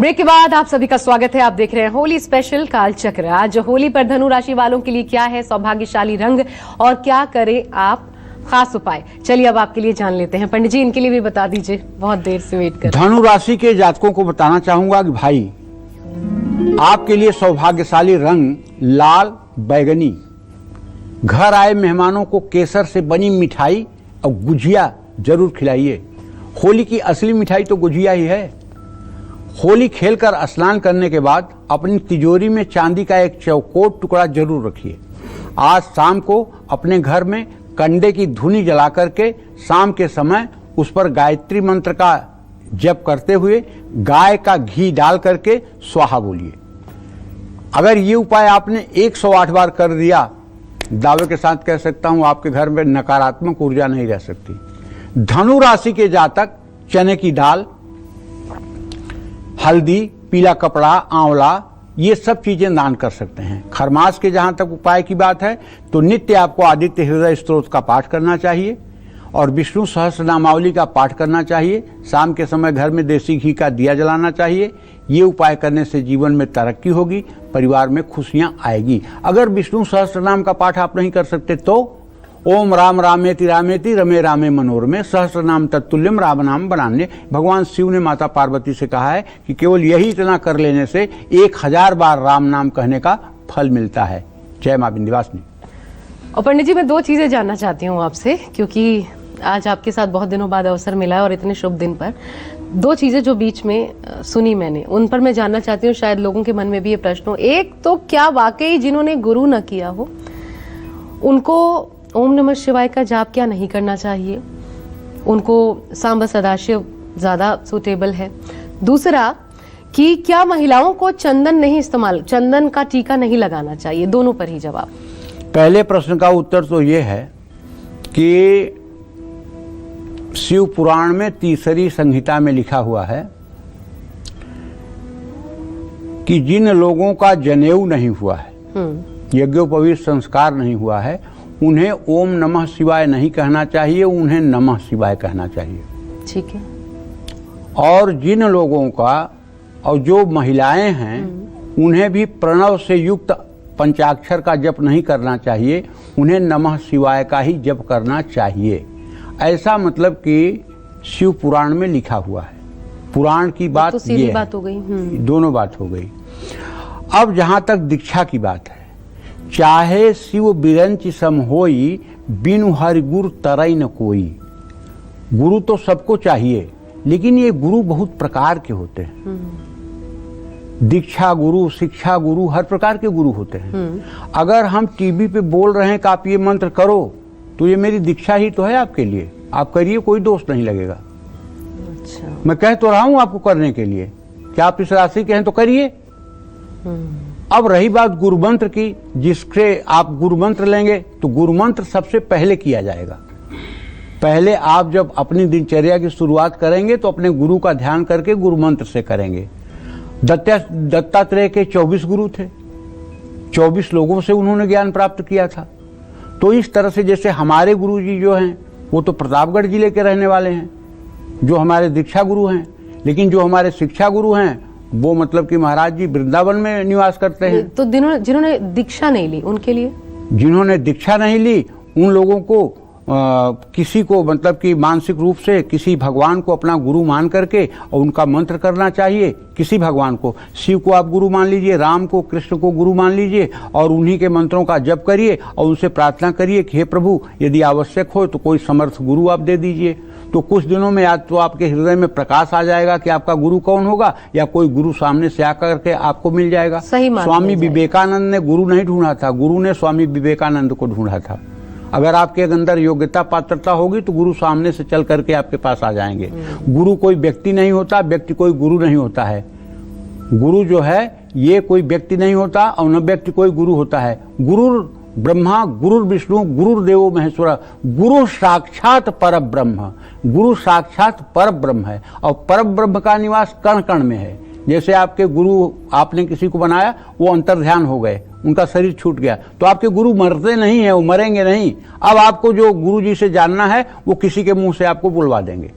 Break के बाद आप सभी का स्वागत है। आप देख रहे हैं होली स्पेशल कालचक्र। आज होली पर धनु राशि वालों के लिए क्या है सौभाग्यशाली रंग और क्या करें आप खास उपाय, चलिए अब आपके लिए जान लेते हैं। पंडित जी इनके लिए भी बता दीजिए, बहुत देर से वेट कर। धनु राशि के जातकों को बताना चाहूंगा कि भाई आपके लिए सौभाग्यशाली रंग लाल बैगनी। घर आए मेहमानों को केसर से बनी मिठाई और गुजिया जरूर खिलाइए। होली की असली मिठाई तो गुजिया ही है। होली खेलकर स्नान करने के बाद अपनी तिजोरी में चांदी का एक चौकोर टुकड़ा जरूर रखिए। आज शाम को अपने घर में कंडे की धुनी जला करके शाम के समय उस पर गायत्री मंत्र का जप करते हुए गाय का घी डाल करके स्वाहा बोलिए। अगर ये उपाय आपने 108 बार कर दिया, दावे के साथ कह सकता हूं आपके घर में नकारात्मक ऊर्जा नहीं रह सकती। धनु राशि के जातक चने की दाल, हल्दी, पीला कपड़ा, आंवला, ये सब चीजें दान कर सकते हैं। खरमास के जहां तक उपाय की बात है तो नित्य आपको आदित्य हृदय स्तोत्र का पाठ करना चाहिए और विष्णु सहस्रनामावली का पाठ करना चाहिए। शाम के समय घर में देसी घी का दिया जलाना चाहिए। ये उपाय करने से जीवन में तरक्की होगी, परिवार में खुशियां आएगी। अगर विष्णु सहस्रनाम का पाठ आप नहीं कर सकते तो ओम राम रामेति रामेति रमे रामे मनोरमे सहस्रनाम तत्तुल्यम राम नाम बनाने। भगवान शिव ने माता पार्वती से कहा है कि केवल यही इतना कर लेने से 1000 बार राम नाम कहने का फल मिलता है। जय मां विंध्यवासिनी। और पंडित जी मैं दो चीजें जानना चाहती हूँ आपसे, क्योंकि आज आपके साथ बहुत दिनों बाद अवसर मिला है और इतने शुभ दिन पर दो चीजें जो बीच में सुनी मैंने, उन पर मैं जानना चाहती हूँ। शायद लोगों के मन में भी ये प्रश्न हो। एक तो क्या वाकई जिन्होंने गुरु न किया हो उनको ओम नमः शिवाय का जाप क्या नहीं करना चाहिए? उनको सांबा सदाशिव ज्यादा सूटेबल है। दूसरा कि क्या महिलाओं को चंदन का टीका नहीं लगाना चाहिए? दोनों पर ही जवाब। पहले प्रश्न का उत्तर तो ये है कि शिव पुराण में तीसरी संहिता में लिखा हुआ है कि जिन लोगों का जनेऊ नहीं हुआ है, यज्ञोपवीत संस्कार नहीं हुआ है, उन्हें ओम नमः शिवाय नहीं कहना चाहिए, उन्हें नमः शिवाय कहना चाहिए। ठीक है। और जिन लोगों का और जो महिलाएं हैं उन्हें भी प्रणव से युक्त पंचाक्षर का जप नहीं करना चाहिए, उन्हें नमः शिवाय का ही जप करना चाहिए। ऐसा मतलब कि शिव पुराण में लिखा हुआ है। पुराण की बात तो ये बात हो गई। दोनों बात हो गई। अब जहां तक दीक्षा की बात है, चाहे शिव बिरंच सम होई, बिनु हरि गुरु तरई न कोई। गुरु तो सबको चाहिए, लेकिन ये गुरु बहुत प्रकार के होते हैं। दीक्षा गुरु, शिक्षा गुरु, हर प्रकार के गुरु होते हैं। अगर हम टीवी पे बोल रहे हैं कि आप ये मंत्र करो, तो ये मेरी दीक्षा ही तो है आपके लिए। आप करिए, कोई दोष नहीं लगेगा। अच्छा। मैं कह तो रहा हूं आपको करने के लिए, क्या आप इस राशि के हैं तो करिए। अब रही बात गुरु मंत्र की, जिससे आप गुरु मंत्र लेंगे तो गुरु मंत्र सबसे पहले किया जाएगा। पहले आप जब अपनी दिनचर्या की शुरुआत करेंगे तो अपने गुरु का ध्यान करके गुरु मंत्र से करेंगे। दत्तात्रेय के 24 गुरु थे, 24 लोगों से उन्होंने ज्ञान प्राप्त किया था। तो इस तरह से जैसे हमारे गुरु जी जो हैं वो तो प्रतापगढ़ जिले के रहने वाले हैं, जो हमारे दीक्षा गुरु हैं, लेकिन जो हमारे शिक्षा गुरु हैं वो मतलब कि महाराज जी वृंदावन में निवास करते हैं। तो जिन्होंने दीक्षा नहीं ली उनके लिए? जिन्होंने दीक्षा नहीं ली उन लोगों को किसी को मतलब कि मानसिक रूप से किसी भगवान को अपना गुरु मान करके और उनका मंत्र करना चाहिए। किसी भगवान को, शिव को आप गुरु मान लीजिए, राम को, कृष्ण को गुरु मान लीजिए और उन्हीं के मंत्रों का जप करिए और उनसे प्रार्थना करिए कि हे प्रभु यदि आवश्यक हो तो कोई समर्थ गुरु आप दे दीजिए। तो कुछ दिनों में या तो आपके हृदय में प्रकाश आ जाएगा कि आपका गुरु कौन होगा, या कोई गुरु सामने से आकर के आपको मिल जाएगा। स्वामी विवेकानंद ने गुरु नहीं ढूंढा था, गुरु ने स्वामी विवेकानंद को ढूंढा था। अगर आपके अंदर योग्यता पात्रता होगी तो गुरु सामने से चल करके आपके पास आ जाएंगे। गुरु कोई व्यक्ति नहीं होता, व्यक्ति कोई गुरु नहीं होता है। गुरु जो है ये कोई व्यक्ति नहीं होता और न व्यक्ति कोई गुरु होता है। गुरु ब्रह्मा, गुरु विष्णु, गुरुदेवो महेश्वर, गुरु साक्षात पर ब्रह्म। गुरु साक्षात पर ब्रह्म है और पर ब्रह्म का निवास कण कण में है। जैसे आपके गुरु, आपने किसी को बनाया, वो अंतर ध्यान हो गए, उनका शरीर छूट गया, तो आपके गुरु मरते नहीं है, वो मरेंगे नहीं। अब आपको जो गुरु जी से जानना है वो किसी के मुंह से आपको बुलवा देंगे।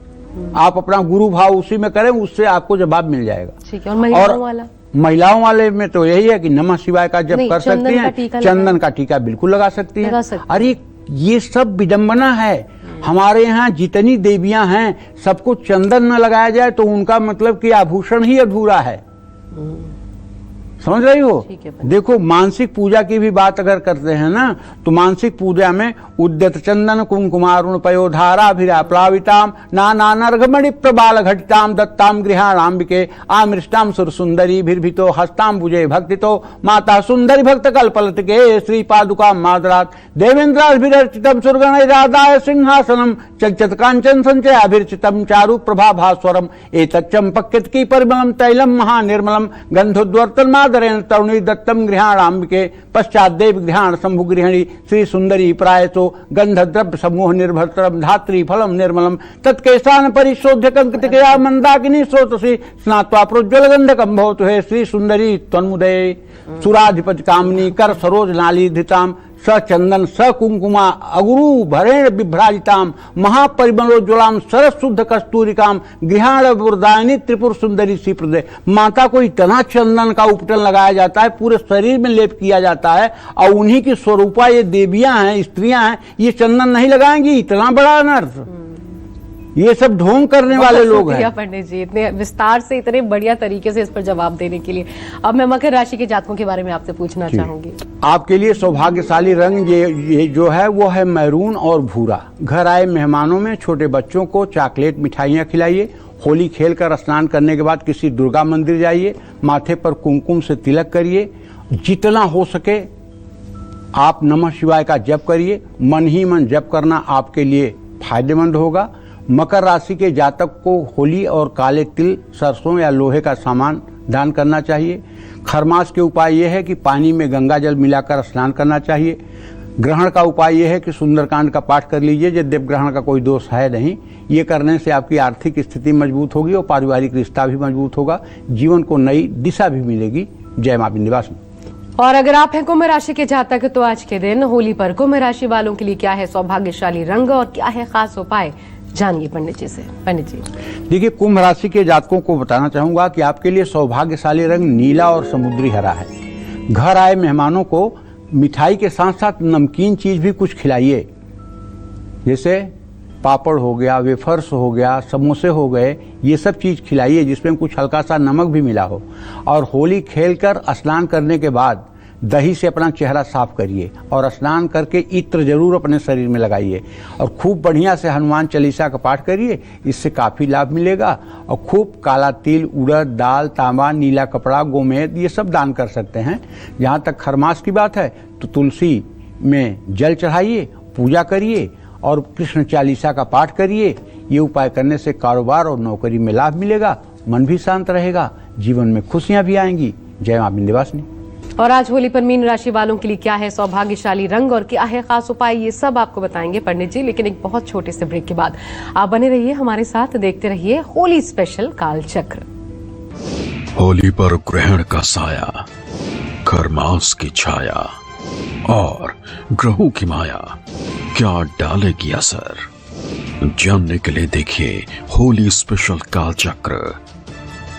आप अपना गुरु भाव उसी में करें, उससे आपको जवाब मिल जाएगा। ठीक है। और महिलाओं वाला? महिलाओं वाले में तो यही है कि नमः शिवाय का जप कर सकती हैं, चंदन का टीका बिल्कुल लगा सकती हैं। अरे ये सब विडंबना है। हमारे यहाँ जितनी देवियां हैं सबको चंदन न लगाया जाए तो उनका मतलब कि आभूषण ही अधूरा है। समझ रही हो? देखो, मानसिक पूजा की भी बात अगर करते हैं ना, तो मानसिक पूजा में उद्यत चंदन कुंकुमारुण पयोधाराभिरा प्लाविताम नाना नर्घमणि प्रबाल घटिताम दत्ताम गृहाणाम्बिके आमृष्टाम सुर सुंदरी भिर्भितो हस्ताम भुजे भक्तितो माता सुंदरी भक्त कल्पलतिके श्री पादुका मादरात देवेंद्राभिरचितम सुरगणैरादाय सिंहासनम चलचत कांचन संचयाभिर्चितम चारु प्रभा भास्वरम एतत् चंपक्यतकी परिमलम तैलम महानिर्मलम गंधोद्वर्तन तरुणी दत्तम गृहाणाम्बिके पश्चात देव गृहाण शंभु गृहिणी श्री सुंदरी प्रायतो गंधद्रव्य समूह निर्भरतरम धात्री फलम निर्मलम तत्केशान परिशोध्य कंकटिकया मंदाकिनी स्रोतसी स्नात्वा प्रोज्वल गंधकम भवतु हे श्री सुंदरी तन्मुदये सुराधिपति कामनी कर सरोज नाली धिताम स चंदन स कुंकुमा अगुरु भरेण बिभ्राजिताम महापरिमलोज्वलाम सरस शुद्ध कस्तूरिकाम गृहाण वरदायिनी त्रिपुर सुंदरी सी प्रदे। माता को इतना चंदन का उपटन लगाया जाता है, पूरे शरीर में लेप किया जाता है, और उन्हीं की स्वरूपा ये देवियां हैं, स्त्रियां हैं, ये चंदन नहीं लगाएंगी? इतना बड़ा अनर्थ। ये सब ढोंग करने वाले लोग हैं। पंडित जी, इतने विस्तार से, इतने बढ़िया तरीके से इस पर जवाब देने के लिए। अब मैं मकर राशि के जातकों के बारे में आपसे पूछना चाहूंगी। आपके लिए सौभाग्यशाली रंग ये जो है वो है मैरून और भूरा। घर आए मेहमानों में छोटे बच्चों को चॉकलेट मिठाइयाँ खिलाइए। होली खेलकर स्नान करने के बाद किसी दुर्गा मंदिर जाइए, माथे पर कुमकुम से तिलक करिए। जितना हो सके आप नमः शिवाय का जप करिए। मन ही मन जप करना आपके लिए फायदेमंद होगा। मकर राशि के जातक को होली और काले तिल, सरसों या लोहे का सामान दान करना चाहिए। खरमास के उपाय यह है कि पानी में गंगा जल मिलाकर स्नान करना चाहिए। ग्रहण का उपाय यह है कि सुंदरकांड का पाठ कर लीजिए, यद्यप ग्रहण का कोई दोष है नहीं। ये करने से आपकी आर्थिक स्थिति मजबूत होगी और पारिवारिक रिश्ता भी मजबूत होगा। जीवन को नई दिशा भी मिलेगी। जय मां विंध्यवासिनी। और अगर आप हैं कुंभ राशि के जातक तो आज के दिन होली पर कुंभ राशि वालों के लिए क्या है सौभाग्यशाली रंग और क्या है खास उपाय, जानिए पंडित जी से। पंडित जी, देखिए, कुंभ राशि के जातकों को बताना चाहूंगा कि आपके लिए सौभाग्यशाली रंग नीला और समुद्री हरा है। घर आए मेहमानों को मिठाई के साथ साथ नमकीन चीज भी कुछ खिलाइए, जैसे पापड़ हो गया, वेफर्स हो गया, समोसे हो गए, ये सब चीज खिलाइए जिसमें कुछ हल्का सा नमक भी मिला हो। और होली खेलकर स्नान करने के बाद दही से अपना चेहरा साफ करिए और स्नान करके इत्र जरूर अपने शरीर में लगाइए और खूब बढ़िया से हनुमान चालीसा का पाठ करिए। इससे काफ़ी लाभ मिलेगा। और खूब काला तिल, उड़द दाल, तांबा, नीला कपड़ा, गोमेद, ये सब दान कर सकते हैं। जहाँ तक खरमास की बात है तो तुलसी में जल चढ़ाइए, पूजा करिए और कृष्ण चालीसा का पाठ करिए। ये उपाय करने से कारोबार और नौकरी में लाभ मिलेगा, मन भी शांत रहेगा, जीवन में खुशियाँ भी आएंगी। जय मां विंध्यवासिनी। और आज होली पर मीन राशि वालों के लिए क्या है सौभाग्यशाली रंग और क्या है खास उपाय, ये सब आपको बताएंगे पंडित जी, लेकिन एक बहुत छोटे से ब्रेक के बाद। आप बने रहिए हमारे साथ, देखते रहिए होली स्पेशल काल चक्र। होली पर ग्रहण का साया, खरमास की छाया और ग्रहों की माया क्या डालेगी असर, जानने के लिए देखिए होली स्पेशल काल चक्र।